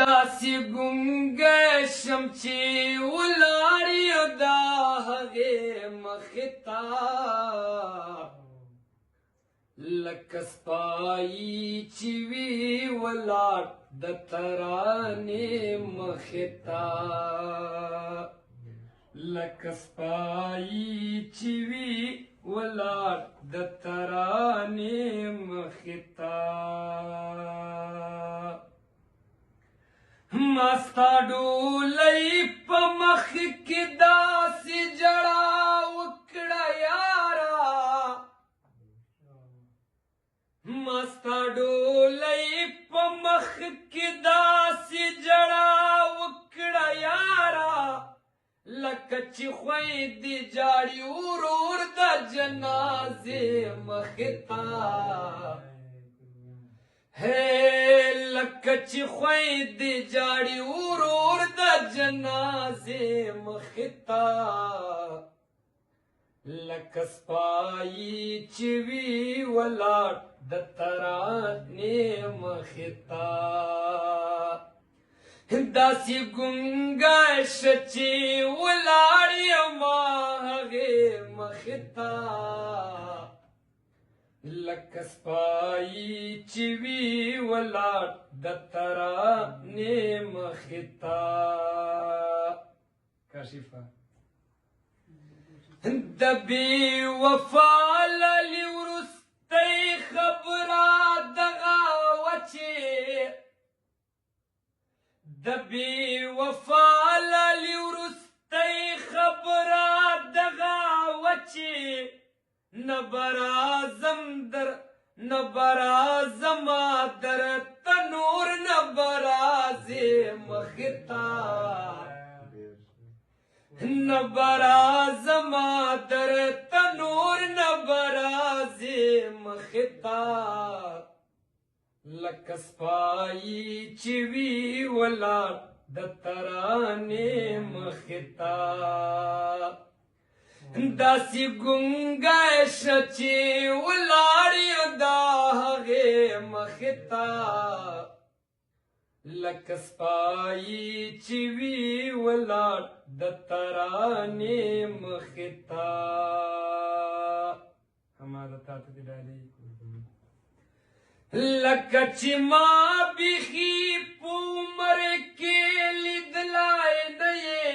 داسې ګونګی شم چې ولاړ یم د هغې مخې ته لکه سپایي چې وي ولاړ د ترانې مخې ته لکه سپایي چې وي ولاړ د ترانې مخې ته ما ستا ډولۍ په مخ کې داسې ژړا وکړه یاره ما ستا ډولۍ په مخ کې داسې ژړا وکړه یاره لکه چې خویندې جاړي ورور د جنازې مخې ته لکه چې خویندې جاړي ورور د جنازې مخې ته لکه سپایي چې وي ولاړ د ترانې مخې ته داسې ګونګی شه چې ولاړ یم هغې مخې ته لکه سپایي چې وي ولاړ د ترانې مخې ته کاشفه د بې وفا لالي وروستی خبره دغه وه چې د بې وفا لالي وروستی خبره دغه وه چې نه برازما در تنور نه برازې مخې ته نه برازما در تنور نه برازې مخې ته لکه سپایي چې وي ولاړ د ترانې مخې ته داسې ګونګی شه چې ولاړ یم د هغې مخې ته لکه سپایي چې وي ولاړ د ترانې مخې ته هماغه تا ته دې ډالۍ لکه چې ما بیخي په عمر کې لیدلی نه یې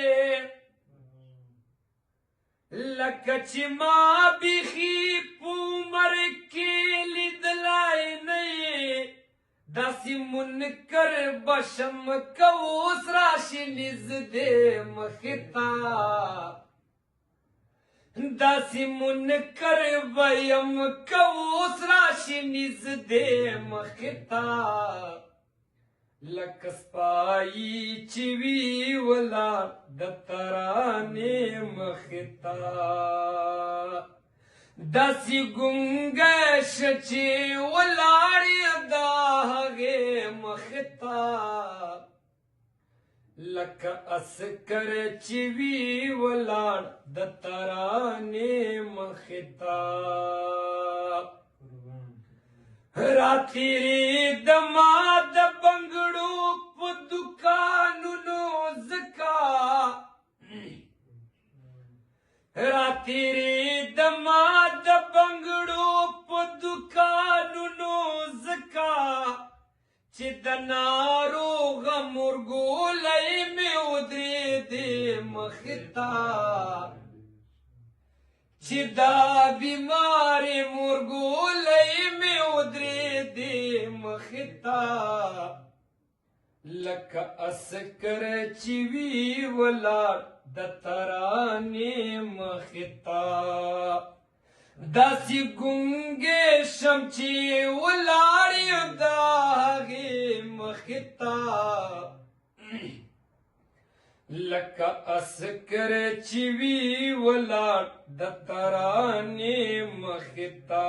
لکه چې ما بیخي په عمر کې لیدلی نه یې داسې منکر به شم که اوس راشي نږدې مخې ته داسې منکر به یم که اوس راشي نږدې مخې ته لکه سپایي چې وي ولاړ د ترانې مخې ته داسې ګونګی شه چې ولاړ یم د هغې مخې ته لکه عسکر چې وي ولاړ د ترانې مخې ته راتېرېدما د بنګړو په دوکانونو ځکه راتېرېدما د بنګړو په دوکانونو ځکه چې د ناروغه مورګولی مې ودرېدې مخې ته چې دا بیمارې مورګولی مې ودرېدې مخې ته لکه عسکر چې وي ولاړ د ترانې مخې ته داسې ګونګی شم چې ولاړ یم د هغې مخې ته لکه عسکر چې وي ولاړ د ترانې مخې ته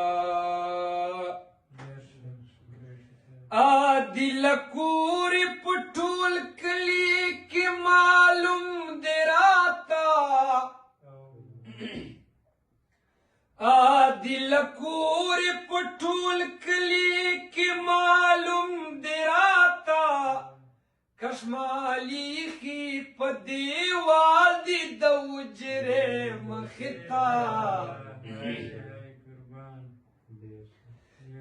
عادل کورې په ټول کلي کې معلوم دی راته عادل کورې په ټول کلي کې معلوم دی راته کشمالی خی په دیوال دی د وجرې مختا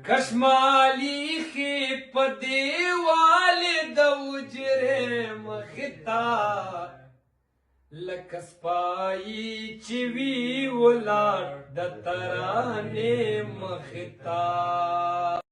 کشمالی خی په دیوال د وجرې مختا لکه سپایي چې وي ولاړ د ترانې مختا